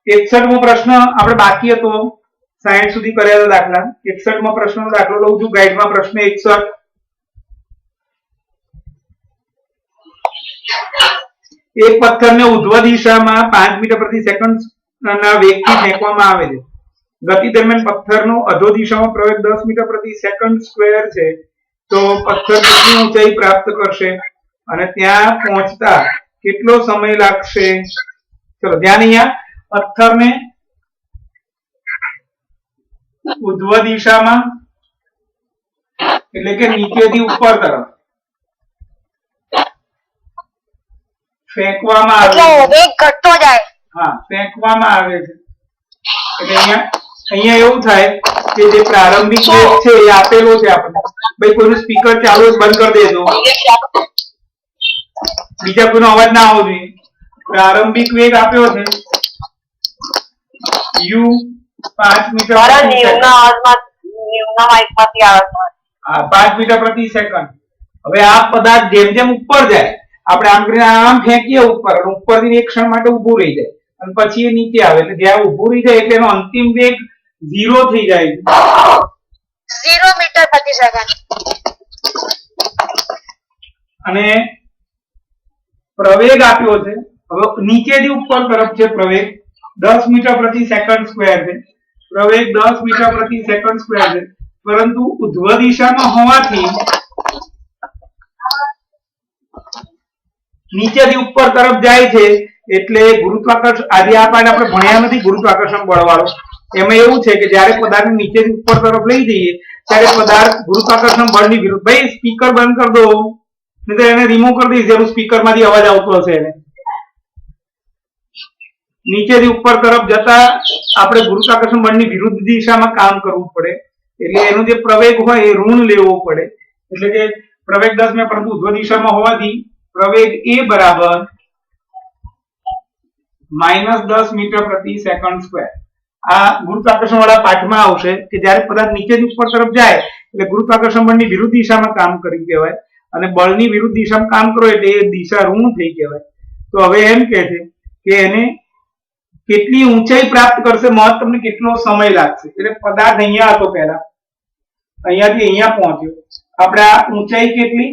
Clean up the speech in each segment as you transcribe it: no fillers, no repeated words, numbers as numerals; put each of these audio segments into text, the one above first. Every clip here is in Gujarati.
61મો પ્રશ્ન આપણે બાકી હતો 60 સુધી કરેલા દાખલા 61મો પ્રશ્નનો દાખલો લઉં છું ગાઈડમાં પ્રશ્ન 61 એક પથ્થરને ઉધ્વ દિશામાં 5 મીટર પ્રતિ સેકન્ડના વેગથી ફેંકવામાં આવે છે ગતિ દરમિયાન પથ્થરનો અધો દિશામાં પ્રવેગ 10 મીટર પ્રતિ સેકન્ડ સ્ક્વેર છે તો પથ્થર કેટલી ઊંચાઈ પ્રાપ્ત કરશે અને ત્યાં પહોંચતા કેટલો સમય લાગશે ચલો ધ્યાન અહીંયા પથ્થરને ઉધ્વ દિશામાં એટલે કે નીચેથી ઉપર તરફ ફેંકવામાં આવે છે વેગ ઘટતો જાય હા ફેંકવામાં આવે છે એટલે અહીંયા એવું થાય કે જે પ્રારંભિક વેગ છે એ આપેલો છે આપણને ભાઈ કોઈનું સ્પીકર ચાલુ બંધ કરી દેજો બીજા કોઈનો અવાજ ના આવવો જોઈએ પ્રારંભિક વેગ આપ્યો છે u 5 મીટર હા 5 મીટર પ્રતિ સેકન્ડ હવે આ પદાર્થ જેમ જેમ ઉપર જાય આપણે આમ કરીને આમ ફેંકીએ ઉપર અને ઉપરથી એક ક્ષણ માટે ઊભું રહી જાય અને પછી એ નીચે આવે એટલે જ્યાં ઊભું રહી જાય એટલે એનો અંતિમ વેગ 0 થઈ જાય 0 મીટર પ્રતિ સેકન્ડ અને પ્રવેગ આપ્યો છે હવે નીચેથી ઉપર તરફ છે પ્રવેગ 10 મીટર પ્રતિ સેકન્ડ સ્ક્વેર છે પ્રવેગ 10 મીટર પ્રતિ સેકન્ડ સ્ક્વેર છે પરંતુ ઉધ્વ દિશામાં હોવાથી નીચેથી ઉપર તરફ જાય છે એટલે ગુરુત્વાકર્ષણ આજે આ પાઠ આપણે ભણ્યા નથી ગુરુત્વાકર્ષણ બળ વાળો એમાં એવું છે કે જ્યારે પદાર્થ નીચેથી ઉપર તરફ લઈ જઈએ ત્યારે પદાર્થ ગુરુત્વાકર્ષણ બળની વિરુદ્ધ ભાઈ સ્પીકર બંધ કરી દો નહીં તો એને રિમૂવ કરી દઈશ જેનું સ્પીકરમાંથી અવાજ આવતો હશે એને નીચેથી ઉપર તરફ જતા આપણે ગુરુત્વાકર્ષણ બળની વિરુદ્ધ દિશામાં કામ કરવું પડે એટલે એનો જે પ્રવેગ હોય એ ઋણ લેવો પડે એટલે કે પ્રવેગ 10 મે પરંતુ ઉધ્વ દિશામાં હોવાથી પ્રવેગ a બરાબર -10 મીટર પ્રતિ સેકન્ડ સ્ક્વેર આ ગુરુત્વાકર્ષણ વાળા પાઠમાં આવશે કે જ્યારે પદાર્થ નીચેથી ઉપર તરફ જાય એટલે ગુરુત્વાકર્ષણ બળની વિરુદ્ધ દિશામાં કામ કરી કહેવાય અને બળની વિરુદ્ધ દિશામાં કામ કરો એટલે એ દિશા ઋણ થઈ કહેવાય તો હવે એમ કહે છે કે એને કેટલી ઊંચાઈ પ્રાપ્ત કરશે મહત્તમ કેટલો સમય લાગશે એટલે પદાર્થ અહીંયા હતો પહેલા અહીંયાથી અહીંયા પહોંચ્યો આપણે આ ઊંચાઈ કેટલી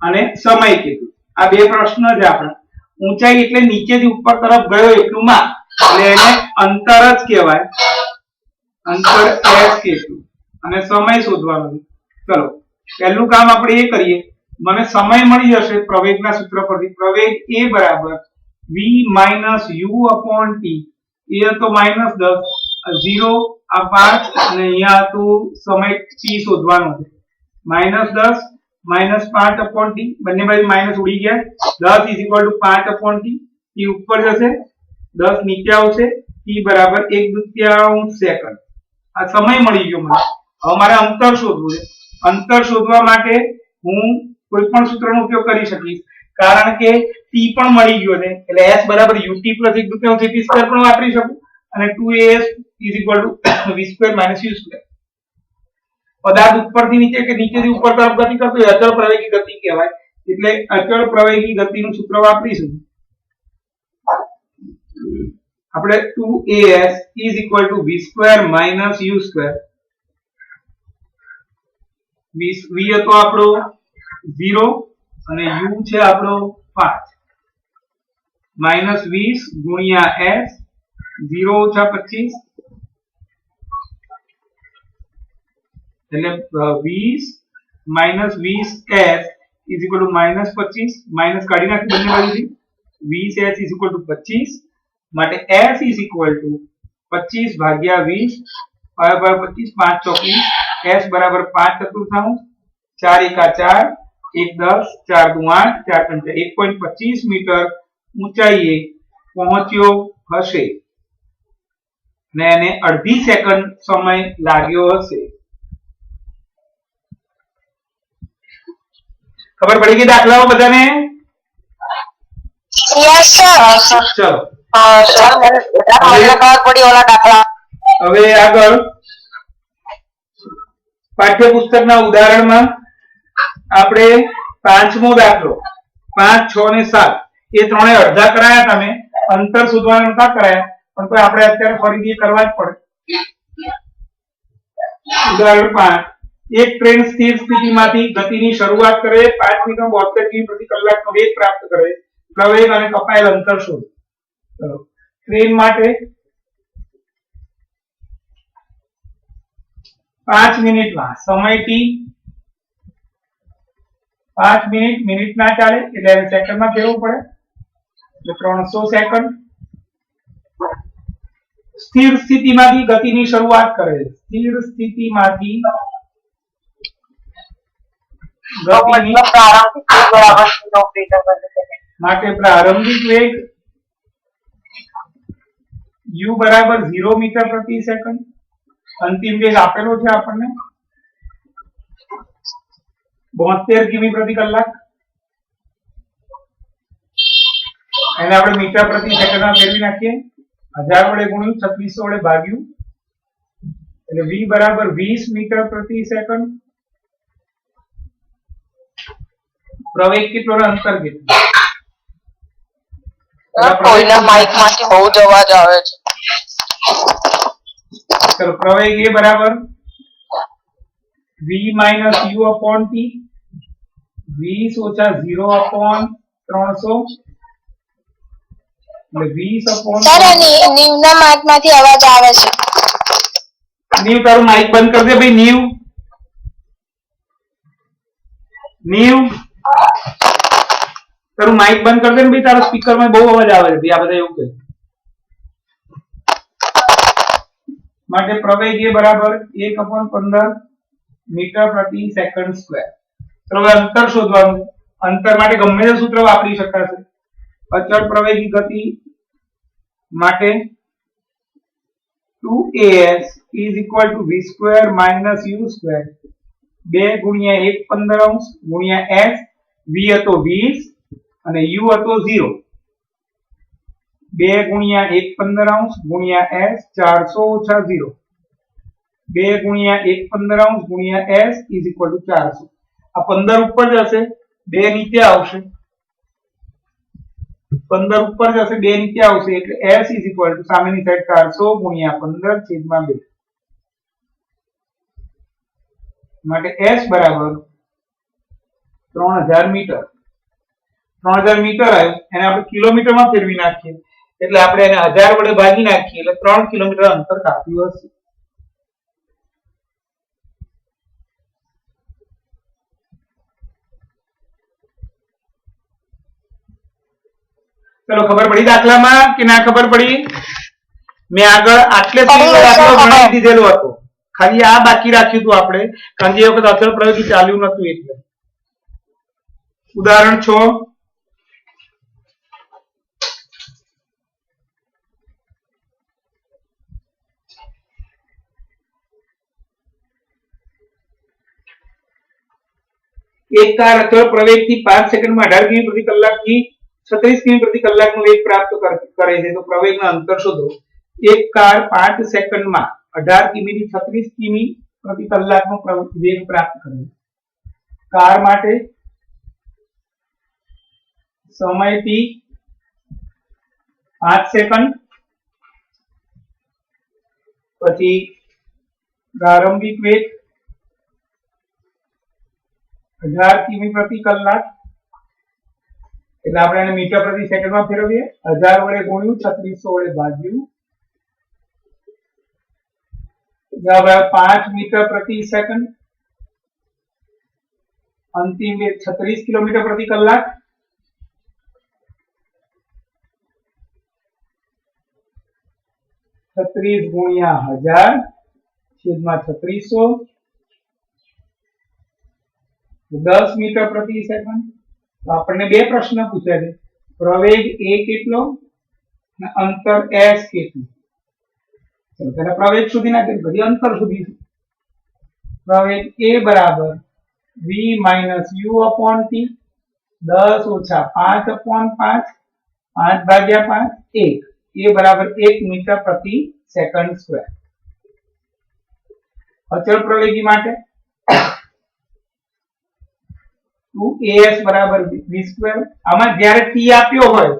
અને સમય કેટલો આ બે પ્રશ્ન છે આપણા ઊંચાઈ એટલે નીચેથી ઉપર તરફ ગયો એટલું માં એટલે એને અંતર જ કહેવાય અંતર s કેટલું અને સમય શોધવાનો છે ચલો પહેલું કામ આપણે એ કરીએ મને સમય મળી જશે પ્રવેગના સૂત્ર પરથી પ્રવેગ a બરાબર v minus u upon t એ હતો -10 0 આ 5 અને અહીંયા તો સમય t શોધવાનો છે -10 -5 upon t બંને બાજુ માઈનસ ઉડી ગયા 10 5 upon t t ઉપર જશે 10 નીચે આવશે t બરાબર 1/2 સેકન્ડ આ સમય મળી ગયો મને હવે મારે અંતર શોધવું છે અંતર શોધવા માટે હું કોઈ પણ સૂત્રનો ઉપયોગ કરી શકીશ કારણ કે t પણ મળી ગયો છે એટલે s બરાબર ut + 1/2 t સ્ક્વેર પણ વાપરી શકું અને 2as v square - u square પદાર્થ ઉપરથી નીચે કે નીચેથી ઉપર તરફ ગતિ કરતો હોય અચળ પ્રવેગી ગતિ કહેવાય એટલે અચળ પ્રવેગી ગતિનું સૂત્ર વાપરીશું આપણે 2as v square - u square v હતો આપણો 0 અને u છે આપણો 5 -20 ગુણ્યા s 0 - 25 એટલે 20 - 20s -25 માઈનસ કાઢી નાખી બંને બાજુથી 20s 25 માટે s 25 ભાગ્યા 20 5 25 5 ચોકલી s બરાબર 5 ચતુર્થાંશ 4 એકા 4 1 10 4 દુ 8 4 પંચા 1.25 મીટર ઊંચાઈએ પહોંચ્યો હશે ને એને અડધી સેકન્ડ સમય લાગ્યો હશે ખબર પડી ગઈ દાખલાઓ બધાને યસ સર ચલો સર મને ખબર પડી ઓલા દાખલા હવે આગળ પાઠ્યપુસ્તકના ઉદાહરણમાં આપણે પાંચમો દાખલો 5 6 અને 7 એ ત્રણે અડધા કરાયા તમે અંતર શોધવાનું નતા કરાયા, પણ તો આપણે અત્યારે ફરીથી કરવા જ પડે. ઉદાહરણ 5, એક ટ્રેન સ્થિર સ્થિતિમાંથી ગતિની શરૂઆત કરે, 5 મીટર 72 કિમી પ્રતિ કલાકનો વેગ પ્રાપ્ત કરે, પ્રવેગ અને કપાયેલ અંતર શોધો. ચલો, ટ્રેન માટે 5 મિનિટમાં સમય t 5 મિનિટ, મિનિટ ના ચાલે એટલે સેકન્ડમાં ફેરવવું પડે, એટલે 300 સેકન્ડ. સ્થિર સ્થિતિમાંથી ગતિની શરૂઆત કરે, સ્થિર સ્થિતિમાંથી ગતિની પ્રારંભિક વેગ બરાબર 0 મીટર પ્રતિ સેકન્ડ. માટે પ્રારંભિક વેગ u બરાબર 0 મીટર પ્રતિ સેકન્ડ. અંતિમ વેગ આપેલો છે આપણને 72 કિમી પ્રતિ કલાક. એને આપણે મીટર પ્રતિ સેકન્ડમાં ફેરવી નાખીએ, 1000 વડે ગુણ્યું, 3600 વડે ભાગ્યું, એટલે v બરાબર 20 મીટર પ્રતિ સેકન્ડ. પ્રવેગ કેટલો ને અંતર કેટલું? કોઈના માઇક માંથી બહુ જ અવાજ આવે છે. ચલો, પ્રવેગ એ બરાબર v minus u upon t, 20 ઓછા 0 અપોન 300, એટલે 20 અપોન નીવના માઇક માંથી અવાજ આવે છે. નીવ તારું માઇક બંધ કરી દે ભાઈ. નીવ તારું માઇક બંધ કરી દે ને ભાઈ, તારા સ્પીકર માં બહુ અવાજ આવે છે ભાઈ. આ બધા એવું કે માટે પ્રવેગ એ બરાબર 1/15 મીટર પ્રતિ સેકન્ડ સ્ક્વેર. તો હવે અંતર શોધવાનું. અંતર માટે ગમે તે સૂત્ર વાપરી શકાશે. અચળ પ્રવેગી ગતિ માટે 2as is equal to v square minus u square 2 ગુણ્યા 1/15 ગુણ્યા s. v હતો 20 અને u હતો 0. 2 ગુણ્યા 1/15 ગુણ્યા s 400 ઓછા 0. 2 ગુણ્યા 1/15 ગુણ્યા s is equal to 400. આ 15 ઉપર જશે, 2 નીચે આવશે. 15 ઉપર જશે, 2 નીચે આવશે, એટલે s is equal to સામેની સાઈડ 400 ગુણ્યા 15/2. માટે s બરાબર 3000 મીટર. 3000 મીટર આવ્યું, એને આપણે કિલોમીટરમાં ફેરવી નાખીએ, એટલે આપણે એને 1000 વડે ભાગી નાખીએ, એટલે 3 કિલોમીટર અંતર કાપ્યું હશે. ચલો, ખબર પડી દાખલામાં કે ના ખબર પડી? મેં આગળ આટલે સુધી દાખલો ગણાવી દીધેલો હતો, ખાલી આ બાકી રાખ્યું હતું આપણે, કારણ કે એ વખત અચળ પ્રયોગ ચાલ્યું નતું એટલે. ઉદાહરણ 6, એક કાર અચળ પ્રવેગથી 5 સેકન્ડમાં 18 કિમી પ્રતિ કલાકથી 36 કિમી પ્રતિ કલાકનો વેગ પ્રાપ્ત કરે છે, તો પ્રવેગના અંતર શોધો. એક કાર 5 સેકન્ડમાં 18 કિમીથી 36 કિમી પ્રતિ કલાકનો વેગ પ્રાપ્ત કરે છે. કાર માટે સમય t 5 સેકન્ડ, પછી પ્રારંભિક વેગ 18 કિમી પ્રતિ કલાક, એટલે આપણે એને મીટર પ્રતિ સેકન્ડમાં ફેરવીએ, 1000 વડે ગુણ્યું, 3600 વડે ભાગ્યું, 5 મીટર પ્રતિ સેકન્ડ. અંતિમ વેગ 36 કિલોમીટર પ્રતિ કલાક. છત્રીસ ગુણ્યા 1000 છેદમાં 3600, 10 મીટર પ્રતિ સેકન્ડ. તો આપણને બે પ્રશ્ન પૂછ્યા છે, પ્રવેગ a કેટલો અને અંતર s કેટલું. ચલો પહેલા પ્રવેગ સુધી નાખીએ, પછી અંતર શોધીશું. પ્રવેગ a બરાબર v minus u upon t, 10 ઓછા 5 upon 5, 5 ભાગ્યા 5, 1. a બરાબર 1 મીટર પ્રતિ સેકન્ડ સ્ક્વેર. અચળ પ્રવેગી માટે 2as બરાબર v સ્ક્વેર. આમાં જ્યારે t આપ્યો હોય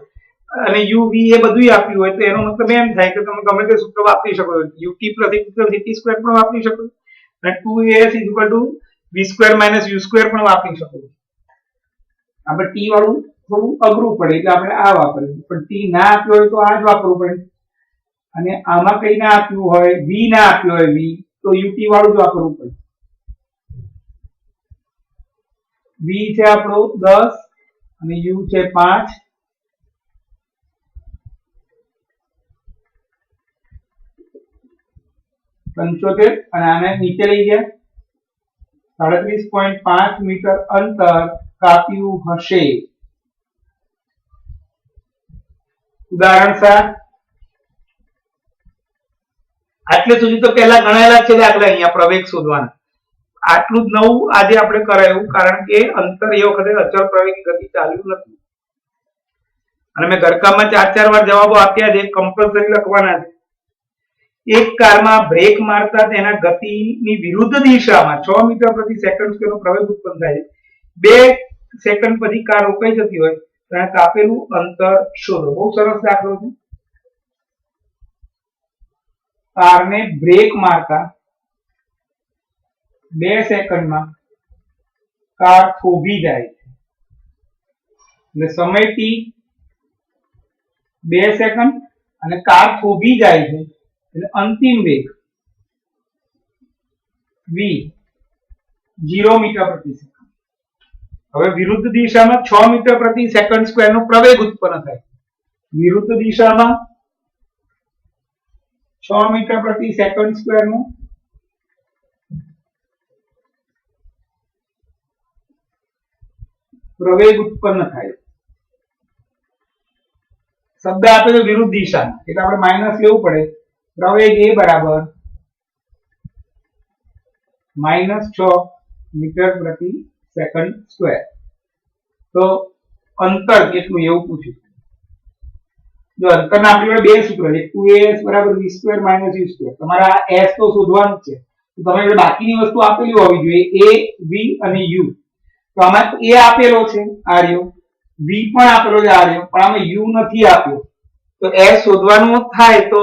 અને u v એ બધું આપ્યું હોય તો એનો મતલબ એમ થાય કે તમે ગમે તે સૂત્ર વાપરી શકો ut plus x plus at square પણ વાપરી શકો અને 2as v square minus u square પણ વાપરી શકો. આપણે t વાળું થોડું અઘરું પડે એટલે આપણે આ વાપરીએ, પણ t ના આપ્યો હોય તો આ જ વાપરવું પડે. અને આમાં કઈ ના આપ્યું હોય, v ના આપ્યો હોય v, તો ut વાળું જ વાપરવું પડે. v છે આપણો 10 અને u છે 5. પંચોતેર અને આને નીચે લઈ ગયા 37.5 મીટર અંતર કાપ્યું હશે. ઉદાહરણ 7. આટલે સુધી તો પહેલા ગણાયેલા છે દાખલા, અહીંયા પ્રવેગ શોધવાના. આટલું જ નવું આજે આપણે કરાયું કારણ કે અંતર એ વખતે અચળ પ્રવેગની ગતિ ચાલ્યું નથી અને મેં ઘરકામમાં 4 વાર જવાબો આપ્યા છે, કમ્પલસરી લખવાના છે. એક કારમાં બ્રેક મારતા તેના ગતિની વિરુદ્ધ દિશામાં 6 મીટર પ્રતિ સેકન્ડ સ્ક્વેરનો પ્રવેગ ઉત્પન્ન થાય છે. 2 સેકન્ડ પછી કાર રોકાઈ જતી હોય તો એને કાપેલું અંતર શોધો. બહુ સરસ દાખલો છે. કારને બ્રેક મારતા 2 સેકન્ડમાં કાર થોભી જાય છે એટલે સમય t 2 સેકન્ડ અને કાર થોભી જાય છે એટલે અંતિમ વેગ v 0 મીટર પ્રતિ સેકન્ડ. હવે વિરુદ્ધ દિશામાં 6 મીટર પ્રતિ સેકન્ડ સ્ક્વેરનો પ્રવેગ ઉત્પન્ન થાય. વિરુદ્ધ દિશામાં 6 મીટર પ્રતિ સેકન્ડ સ્ક્વેરનો પ્રવેગ ઉત્પન્ન થાય. શબ્દ આપે તો વિરુદ્ધ દિશા એટલે આપણે માઈનસ લેવું પડે. પ્રવેગ એ બરાબર -6 મીટર પ્રતિ સેકન્ડ સ્ક્વેર. તો અંતર કેટલું એવું પૂછ્યું. જો અંતરના આપણી જોડે બે સૂત્ર છે, 2as બરાબર v square minus u square. તમારે આ s તો શોધવાનું જ છે. તો તમારી જોડે બાકીની વસ્તુ આપેલી હોવી જોઈએ, a v અને u. તો આમાં a આપેલો છે આ રહ્યો, v પણ આપેલો છે આ રહ્યો, પણ આમાં u નથી આપ્યો. તો s શોધવાનું થાય તો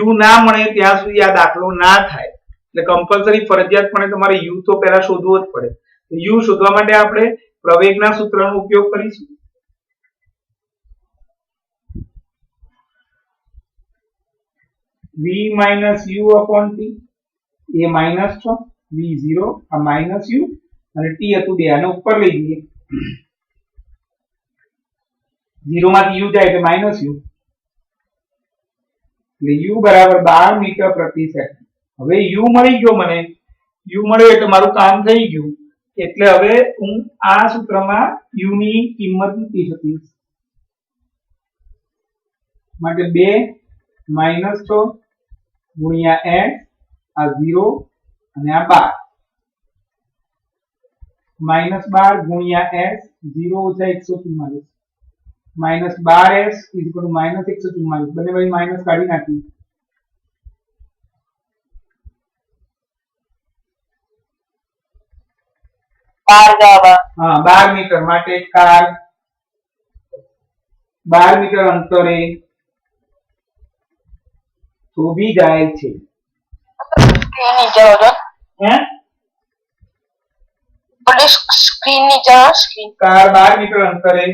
u ના મળે ત્યાં સુધી આ દાખલો ના થાય. એટલે કમ્પલસરી ફરજિયાતપણે તમારે u તો પહેલા શોધવો જ પડે. u શોધવા માટે આપણે પ્રવેગના સૂત્રનો ઉપયોગ કરીશું. v minus u upon t. એ માઇનસ 6, v 0 આ માઇનસ u અને t હતું 2. આને ઉપર લઈ જઈએ. 0 માંથી u જાય એટલે માઇનસ u. એટલે u બરાબર 12 મીટર પ્રતિ સેકન્ડ. હવે u મળી ગયો મને. u મળ્યો એટલે મારું કામ થઈ ગયું. એટલે હવે હું આ સૂત્રમાં u ની કિંમત મૂકી શકીશ. માટે 2 માઇનસ 6 ગુણ્યા s આ 0 અને આ 12 -12 ગુણ્યા s 0 ઓછા 144 -12s -144. બંને બાજુ માઇનસ કાઢી નાખી. હા 12 મીટર માટે કાર 12 મીટર અંતરે થોભી જાય છે. સ્ક્રીન નીચે સ્ક્રીન કાર 12 મીટર અંતરે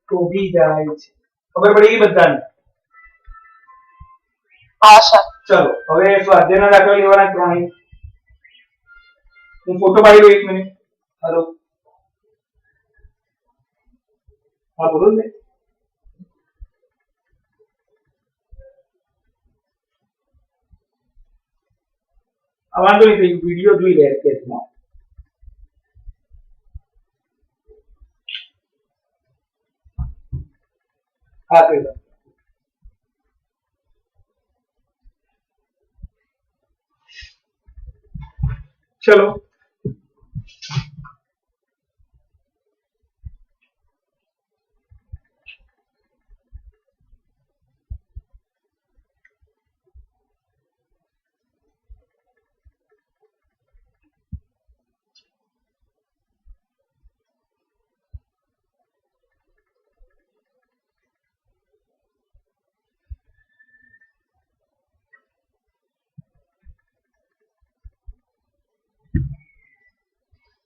થોભી જાય છે. ખબર પડી ગઈ બધાને? હા સર. ચલો હવે સ્વાધ્યાયના દાખલા લેવાના ત્રણે. હું ફોટો પાડી લઉં 1 મિનિટ. હાલો હા બોલો ને. વાંધો નહીં, વિડીયો જોઈ લે કેસમાં. હા તે ચલો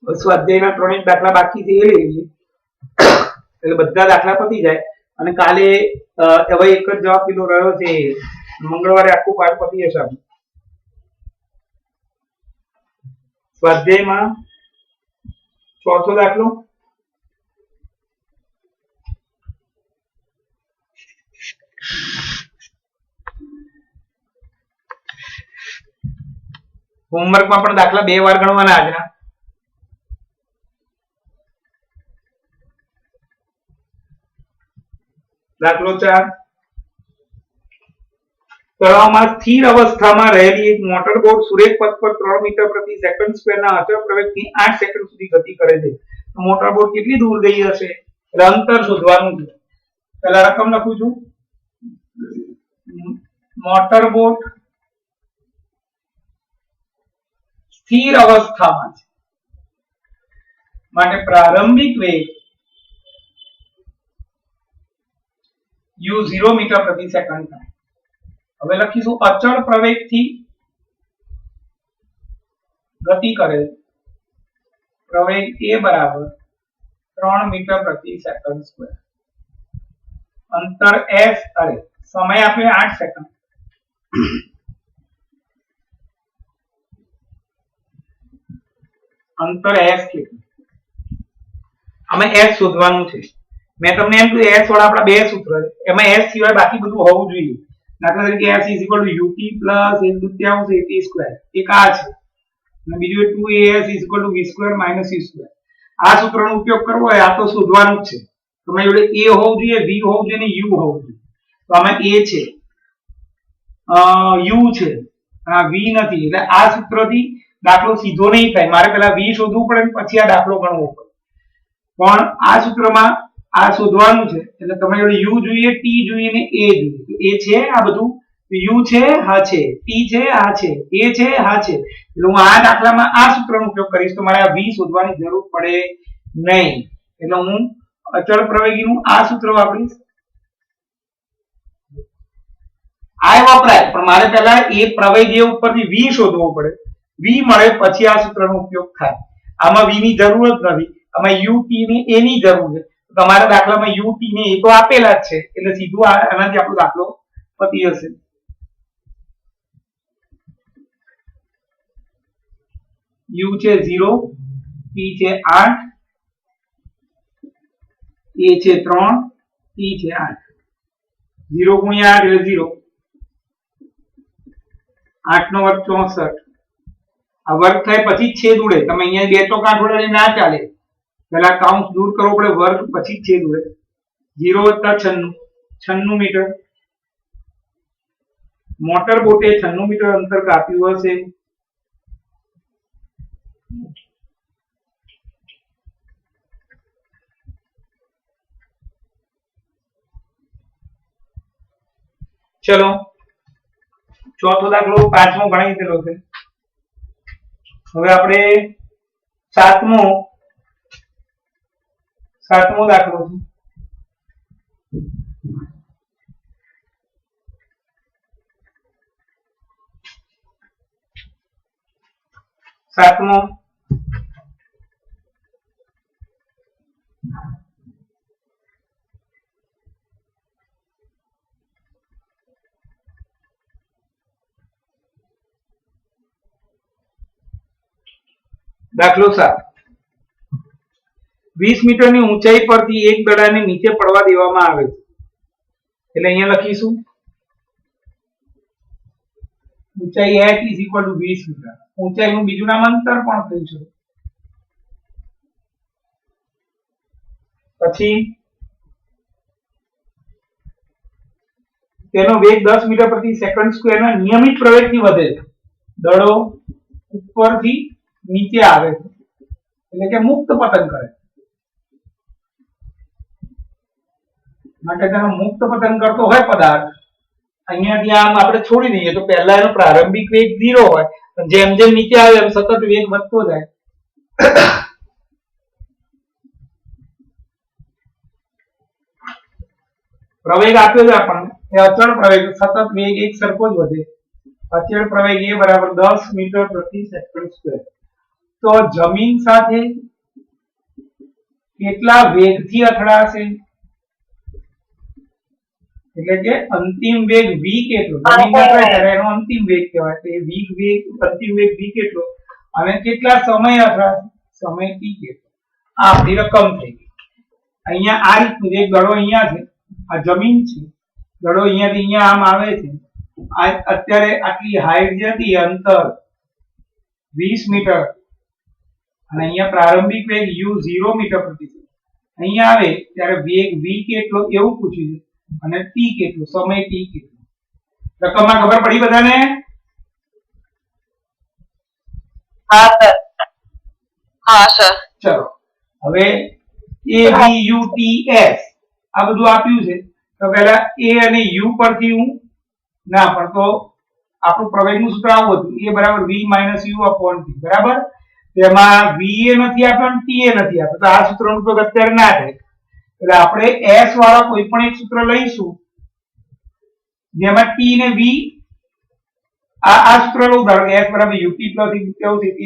સ્વાધ્યાયના 3 એક દાખલા બાકી છે એ લઈ લઈએ એટલે બધા દાખલા પતી જાય અને કાલે હવે એક જ જવાબ પેલો રહ્યો છે મંગળવારે આખું પાઠ પતી જશે આપણું. સ્વાધ્યાયમાં ચોથો દાખલો હોમવર્કમાં પણ દાખલા 2 વાર ગણવાના આજના. દાખલો 4 તળાવમાં સ્થિર અવસ્થામાં રહેલી એક મોટર બોટ સુરેખ પથ પર 3 મીટર પ્રતિ સેકન્ડ સ્ક્વેરના અચળ પ્રવેગથી 8 સેકન્ડ સુધી ગતિ કરે છે. મોટર બોટ કેટલી દૂર ગઈ હશે એટલે અંતર શોધવાનું છે. પહેલા રકમ લખું છું. મોટર બોટ સ્થિર અવસ્થામાં છે માટે પ્રારંભિક વેગ u 0 મીટર પ્રતિ સેકન્ડ થાય. હવે લખીશું અચળ પ્રવેગથી ગતિ કરે પ્રવેગ a બરાબર 3 મીટર પ્રતિ સેકન્ડ સ્ક્વેર. અંતર s અરે સમય આપે 8 સેકન્ડ. અંતર s કેટલું અમે s શોધવાનું છે. મેં તમને એમ કીધું s વાળા આપણા બે સૂત્ર છે એમાં s સિવાય બાકી બધું હોવું જોઈએ. દાખલા તરીકે s ut plus 1/2 at2 એક આ છે અને બીજું 2as v2 c2. આ સૂત્રનો ઉપયોગ કરવો હોય આ તો શોધવાનું જ છે. તમારી જોડે a હોવું જોઈએ v હોવું જોઈએ અને u હોવું જોઈએ. તો આમાં a છે u છે આ v નથી એટલે આ સૂત્રથી દાખલો સીધો નહીં થાય. મારે પહેલા v શોધવું પડે પછી આ દાખલો ગણવો પડે. પણ આ સૂત્રમાં આ શોધવાનું છે એટલે તમારી જોડે u જોઈએ t જોઈએ ને a જોઈએ. તો a છે આ બધું u છે હા છે t છે હા છે a છે હા છે એટલે હું આ દાખલામાં આ સૂત્રનો ઉપયોગ કરીશ તો મારે આ v શોધવાની જરૂર પડે નહીં. એટલે હું અચળ પ્રવેગીનું આ સૂત્ર વાપરીશ. આ વપરાય પણ મારે પહેલા એ પ્રવેગી ઉપરથી v શોધવો પડે. v મળે પછી આ સૂત્રનો ઉપયોગ થાય. આમાં v ની જરૂર જ નથી. આમાં u t ની a ની જરૂર છે. તમારા દાખલામાં u t ને એ તો આપેલા જ છે એટલે સીધું આનાથી આપણો દાખલો પતી જશે. u છે 0 t છે 8 a છે 3 t છે 8 0 ગુણ્યા 8 એટલે 0 8 નો વર્ગ 64. આ વર્ગ થાય પછી જ છેદ ઉડે. તમે અહીંયા બે ચોક 8 વડે ના ચાલે. પહેલા કાઉન્સ દૂર કરવો પડે વર્ગ પછી જ છેદ ઉડે. 0 + 96 મીટર. મોટર બોટે 96 મીટર અંતર કાપ્યું હશે. ચલો ચોથો દાખલો પાંચમો ગણી દીધેલો છે. હવે આપણે સાતમો દાખલો છે. સાતમો દાખલો 7 20 મીટરની ઊંચાઈ પરથી એક દડાને નીચે પડવા દેવામાં આવે છે. એટલે અહીંયા લખીશું ઊંચાઈ h = 20 મીટર. ઊંચાઈનું બીજું નામ અંતર પણ કહી છે. પછી તેનો વેગ 10 મીટર પ્રતિ સેકન્ડ સ્ક્વેરના નિયમિત પ્રવેગથી વધે છે. દડો ઉપરથી નીચે આવે છે એટલે કે મુક્ત પતન કરે માટે તેનો મુક્ત પતન કરતો હોય પદાર્થ અહીંયાથી આમ આપણે છોડી દઈએ તો પહેલા એનો પ્રારંભિક વેગ 0 હોય પણ જેમ જેમ નીચે આવે એમ સતત વેગ વધતો જાય. પ્રવેગ આપ્યો છે આપણને એ અચળ પ્રવેગ સતત વેગ એક સરખો જ વધે. અચળ પ્રવેગ a બરાબર 10 મીટર પ્રતિ સેકન્ડ સ્ક્વેર. તો જમીન સાથે કેટલા વેગથી અથડાશે, એટલે કે અંતિમ વેગ v કેટલો, જમીન અથડાય ત્યારે એનો અંતિમ વેગ કહેવાય, તો એ અંતિમ વેગ v કેટલો અને કેટલા સમય અથડાશે, સમય t કેટલો. આ આપણી રકમ થઈ ગઈ. અહીંયા આ રીતનું એક દડો અહીંયા છે, આ જમીન છે, દડો અહીંયાથી અહીંયા આમ આવે છે, આ અત્યારે આટલી હાઈટ જે હતી અંતર 20 મીટર અને અહીંયા પ્રારંભિક વેગ u 0 મીટર પ્રતિ સેકન્ડ. અહીંયા આવે ત્યારે વેગ v કેટલો એવું પૂછ્યું છે અને t કેટલો, સમય t કેટલો. રકમમાં ખબર પડી બધાને? હા સર. હા સર. ચલો હવે a b u t s આ બધું આપ્યું છે, તો પહેલા a અને u પરથી હું ના પણ તો આપણું પ્રવેગનું સૂત્ર આવું હતું, a બરાબર v - u / t બરાબર. તેમાં v એ નથી આપ્યો અને t એ નથી આપ્યો, તો આ સૂત્રનો ઉપયોગ અત્યારે ના થાય. એટલે આપણે s વાળા કોઈ પણ એક સૂત્ર લઈશું જેમાં t ને v, આ સૂત્ર લઉં, ધારો કે s બરાબર ut + કેવું છે t².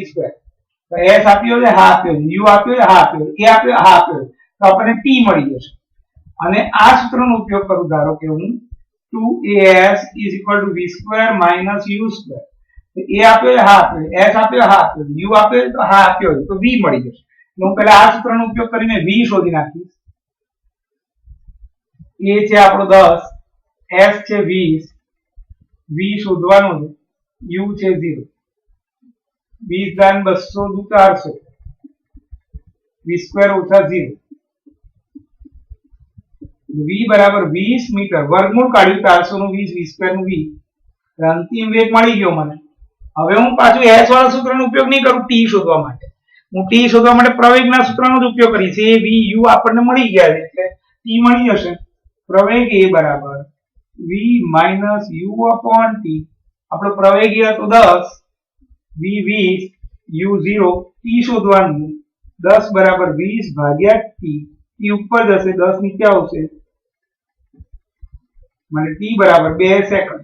તો s આપ્યો છે, હા આપ્યો છે, u આપ્યો છે, હા આપ્યો છે, a આપ્યો, હા આપ્યો છે, તો આપણને t મળી જશે. અને આ સૂત્રનો ઉપયોગ કરું, ધારો કે હું 2as = v² - u². તો a આપ્યો છે, હા આપ્યો છે, s આપ્યો, હા આપ્યો છે, u આપ્યો છે, તો હા આપ્યો છે, તો v મળી જશે. હું પહેલા આ સૂત્રનો ઉપયોગ કરીને v શોધી નાખીશ. a છે આપણો 10, s છે 20, v શોધવાનો છે, u છે 0. 20 × 200 = 400, v² - 0. v બરાબર 20 મીટર, વર્ગમૂળ કાઢ્યું 400 નું 20, v² નું 20, અંતિમ વેગ મળી ગયો મને. હવે હું પાછું s વાળા સૂત્રનો ઉપયોગ નહીં કરું t શોધવા માટે, હું t શોધવા માટે પ્રવેગના સૂત્રનો જ ઉપયોગ કરીશ. a v u આપણને મળી ગયા છે એટલે t મળી જશે. પ્રવેગ a બરાબર v - u / t. આપણો પ્રવેગ હતો 10, v 20, u 0, t શોધવાનું. 10 બરાબર 20 ભાગ્યા t, t ઉપર જશે, 10 નીચે આવશે, મને t બરાબર 2 સેકન્ડ.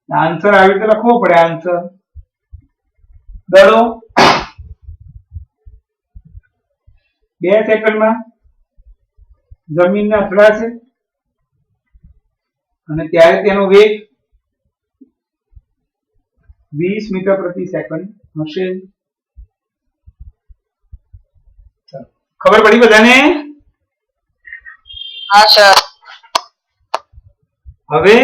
આન્સર આવી રીતે લખવો પડે. આન્સર દડો 2 સેકન્ડમાં જમીનને અથડાશે અને ત્યારે તેનો વેગ 20 મીટર પ્રતિ સેકન્ડ હશે. ખબર પડી બધાને? હા સર. હવે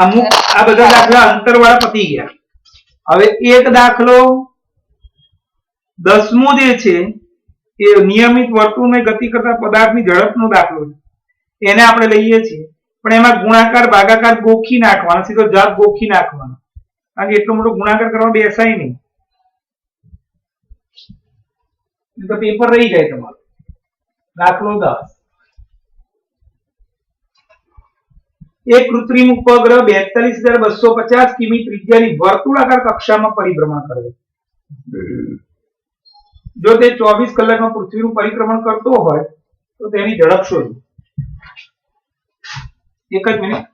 અમુક આ બધા દાખલા અંતરવાળા પતી ગયા. હવે એક દાખલો 10મો જે છે એ નિયમિત વર્તુળને ગતિ કરતા પદાર્થની ઝડપનો દાખલો છે. એને આપણે લઈએ છીએ, પણ એમાં ગુણાકાર ભાગાકાર ગોખી નાખવાનો, સીધો જવાબ ગોખી નાખવાનો, કારણ કે એટલો મોટો ગુણાકાર કરવા બેસાય નહીં, તો પેપર રહી જાય તમારું. દાખલો 10. એક કૃત્રિમ ઉપગ્રહ 42,250 કિમી ત્રિજ્યાની વર્તુળાકાર કક્ષામાં પરિભ્રમણ કરે છે. જો તે 24 કલાકમાં પૃથ્વીનું પરિભ્રમણ કરતો હોય તો તેની ઝડપ શોધો. એક જ મિનિટ.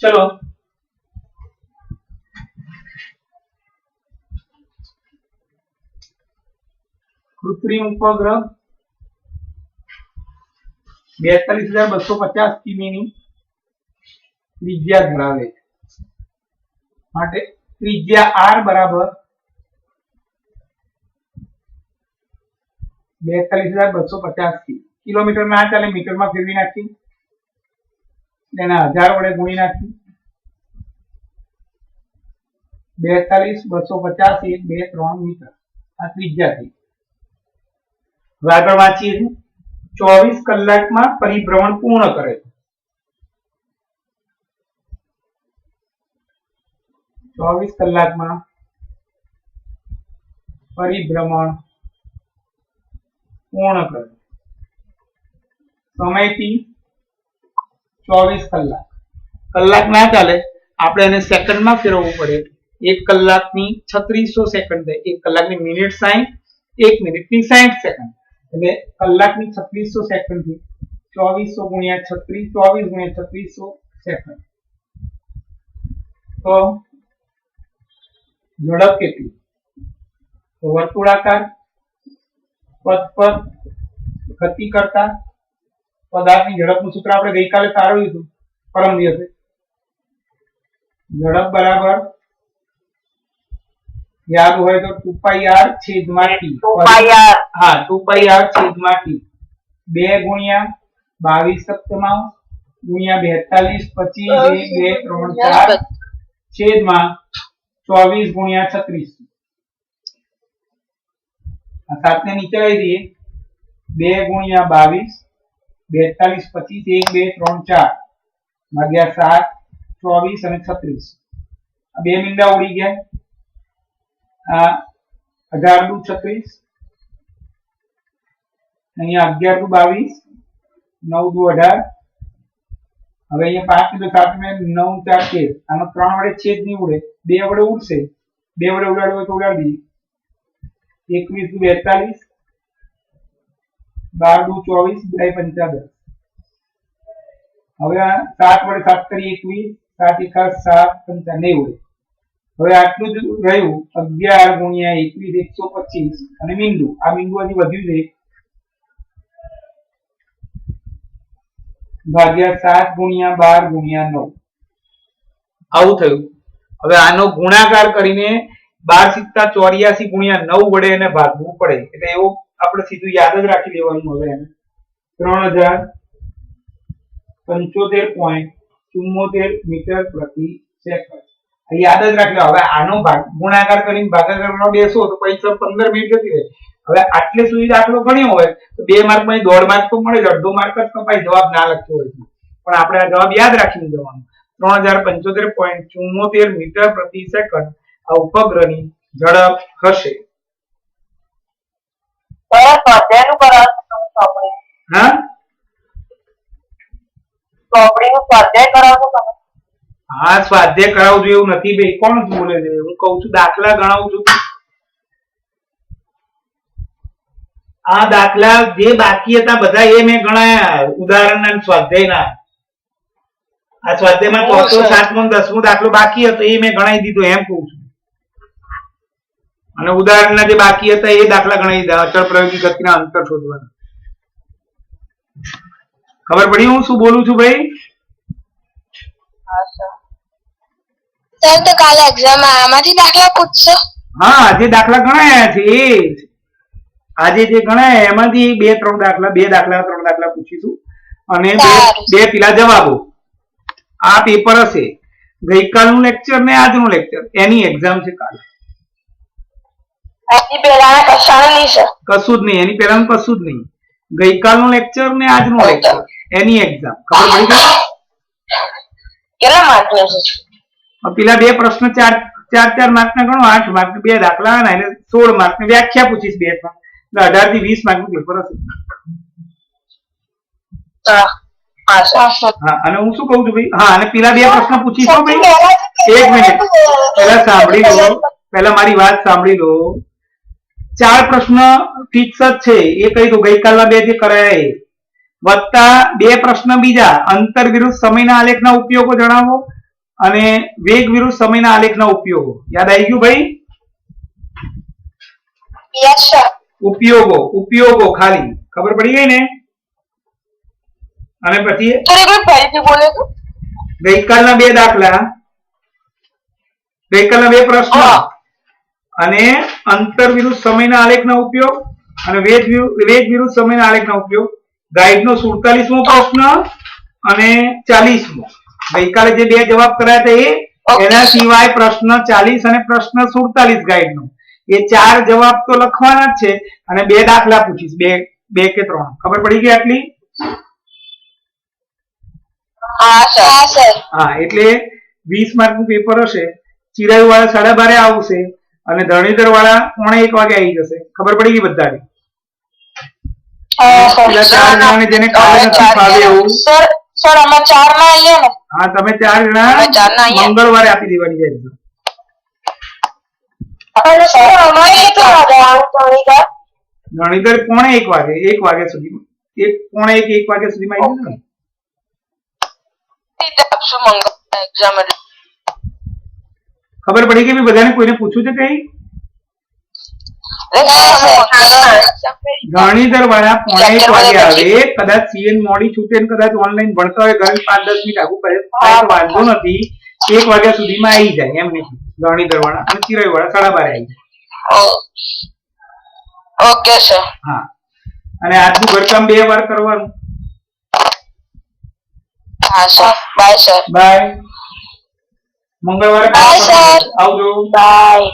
ચલો કૃત્રિમ ઉપગ્રહ 42,250 કિમીની ત્રિજ્યા ધરાવે છે, માટે ત્રિજ્યા r બરાબર 42,250 કિલોમીટર ના ચાલે, મીટરમાં ફેરવી નાખી, એના 1000 વડે ગુણી નાખી. 42,250 1 2 3 મીટર આ ત્રિજ્યા થઈ. હવે આગળ વાંચીએ છીએ. 24 કલાકમાં પરિભ્રમણ પૂર્ણ કરે છે. 24 કલાકમાં પરિભ્રમણ પૂર્ણ કરે. સમય T 24 કલાક. કલાક ના ચાલે, આપણે એને સેકન્ડમાં ફેરવવું પડે. 1 કલાકની 3600 સેકન્ડ થાય. 1 કલાકની મિનિટ 60, 1 મિનિટની 60 સેકન્ડ. એટલે કલાકની 3600 સેકન્ડ થી 2400 ગુણ્યા 36, 24 ગુણ્યા 3600 સેકન્ડ. તો ઝડપ કેટલી? તો વર્તુળાકાર પદ ગતિ કરતા પદાર્થની ઝડપનું સૂત્ર આપણે ગઈકાલે તારવ્યું હતું, પરમ દિવસે. ઝડપ બરાબર યાદ હોય તો 2πr છેદમાં t. 2πr. હા, 2πr છેદમાં t. 2 ગુણ્યા 22 સપ્તમાંશ ગુણ્યા 42 25 1 2 3 4 છેદમાં 24 ગુણ્યા 36. આ 7 ને નીચે લઈ દઈએ. 2 ગુણ્યા 22 42 25 1 2 3 4 ભાગ્યા 7 24 અને 36. આ બે મીંડા ઉડી ગયા. આ 18 દુ 36, અહીંયા 11 દુ 22, 9 દુ 18. હવે અહીંયા 5 ને 7 ને 9 4 13. આનો 3 વડે છેદ નહીં ઉડે, 2 વડે ઉડશે. 2 વડે ઉડાડવું હોય તો ઉડાડી દઈએ. 21 દુ 42, 12 દુ 24, 2 5 10. હવે આ 7 વડે 7 કરી 21, 7 1 7 5 નહીં ઉડે. હવે આટલું જ રહ્યું. 11 ગુણ્યા 21 125 અને મીંડું. આ મીંડું હજી વધ્યું છે ભાગ્યા 7 ગુણ્યા 12 ગુણ્યા 9. આવું થયું. હવે આનો ગુણાકાર કરીને 12 સિત્તા 84 ગુણ્યા 9 વડે એને ભાગવું પડે. એટલે એવું આપણે સીધું યાદ જ રાખી લેવાનું. હવે એને 3075.74 મીટર પ્રતિ સેકન્ડ યાદ જ રાખી લો. હવે આનો ગુણાકાર કરીને ભાગાકાર કરવા બેસો તો પૈસા 15 મિનિટ જતી રહે. હવે આટલે સુધી દાખલો ગણ્યો હોય તો 2 માર્ક માં 1.5 માર્ક તો મળે જ, અડધો માર્ક જ કપાય જવાબ ના લખ્યો હોય. પણ આપણે આ જવાબ યાદ રાખીને જવાનું. 3075.74 મીટર પ્રતિ સેકન્ડ આ ઉપગ્રહની ઝડપ હશે. બરાબર, સ્વાધ્યાયનું કરાવશું આપણે. હા, ચોપડીનું સ્વાધ્યાય કરાવશું તમે. હા, સ્વાધ્યાય કરાવવું જોઈએ એવું નથી ભાઈ. કોણ બોલે છે? હું કઉ છું દાખલા ગણાવું છું. આ દાખલા જે બાકી હતા બધા એ મેં ગણાયા, ઉદાહરણના સ્વાધ્યાયના. આ સ્વાધ્યાયમાં ચોથો, સાતમો, 10મો દાખલો બાકી હતો એ મેં ગણાવી દીધો એમ કહું છું. અને ઉદાહરણના જે બાકી હતા એ દાખલા ગણાવી દીધા. અચળ પ્રયોગી ગતિના અંતર શોધવાના. ખબર પડી હું શું બોલું છું ભાઈ? સર, તો કાલે એક્ઝામમાં આમાંથી દાખલા પૂછશો? હા, જે દાખલા ગણાયા છે એ જ. આજે જે ગણાયા એમાંથી 2 દાખલા 3 દાખલા પૂછીશું અને બે પેલા જવાબો. આ પેપર હશે. ગઈકાલનું લેક્ચર ને આજનું લેક્ચર એની એક્ઝામ છે કાલે. એની પહેલા કશું નહીં સર. કશું જ નહીં. એની પહેલાનું કશું જ નહીં. ગઈકાલનું લેક્ચર ને આજનું લેક્ચર એની એક્ઝામ. ખબર પડી ગઈ? કેટલા માર્કનું છે? પેલા 2 પ્રશ્ન 4 માર્ક ના ગણો, 8 માર્ક 2 દાખલા અને 16 માર્ક ની વ્યાખ્યા પૂછીશ 2 એટલે 18 થી 20 માર્ક નું પેપર હશે. હા, અને હું શું કહું છું ભાઈ? હા, અને પેલા 2 પ્રશ્ન પૂછીશું ભાઈ. 1 મિનિટ પહેલા સાંભળી લો, પહેલા મારી વાત સાંભળી લો. 4 પ્રશ્ન ફિક્સ જ છે એ કહી દો. ગઈકાલના 2 જે કરાયા એ વત્તા 2 પ્રશ્ન બીજા. અંતર વિરુદ્ધ સમયના આલેખના ઉપયોગો જણાવો અને વેગ વિરુદ્ધ સમયના આલેખના ઉપયોગો. યાદ આવી ગયું ભાઈ? Yes sir. ઉપયોગો ખાલી ખબર પડી ગઈ ને? અને પછી ગઈકાલના 2 દાખલા, ગઈકાલના 2 પ્રશ્ન અને અંતર વિરુદ્ધ સમયના આલેખના ઉપયોગ અને વેગ વિરુદ્ધ સમયના આલેખના ઉપયોગ. ગાઈડનો 47મો પ્રશ્ન અને 40મો. ગઈકાલે જે 2 જવાબ કરાયા હતા એ, એના સિવાય પ્રશ્ન 40 અને પ્રશ્ન 47 ગાઈડનો. એ 4 જવાબ તો લખવાના જ છે અને 2 દાખલા પૂછીશ. 2 કે 3? ખબર પડી ગઈ આટલી? હા સર હા, એટલે 20 માર્કનું પેપર હશે. ચિરાયુ વાળા 12:30 આવશે અને ધરણીધર વાળા 1:45 વાગે આવી જશે. ખબર પડી ગઈ બધાને? પેલા 4 જણાને જેને કાલે નથી ફાવે એવું, સર અમે 4 ના આવીએ ને. હા, તમે 4 જણા મંગળવારે આપી દેવાની છે exam. અને સર અમારે કેટલા વાગે આવવાનું? ધરણીધર 1:45 વાગે, 1 વાગ્યા સુધીમાં, 1:45 1 વાગ્યા સુધીમાં આવી જશે ને. આપશું મંગળ એક્ઝામ. ખબર પડી ગઈ બધાને? કોઈને પૂછ્યું છે કઈ? ધરણીધર વાળા 1:45 વાગે આવે. કદાચ સીએન મોડી છૂટે ને કદાચ ઓનલાઈન ભણતા હોય, ઘરે 5-10 મિનિટ આગળ કરે તો વાંધો નથી. 1 વાગ્યા સુધીમાં આવી જાય એમ નહીં. ધરણીધર વાળા અને ચિરાયુ વાળા 12:30 આવી જાય. Okay sir. હા, અને આજનું ઘરકામ 2 વાર કરવાનું. હા સર. Bye sir. બાય. મંગળવારે બાય સર. આવજો. બાય.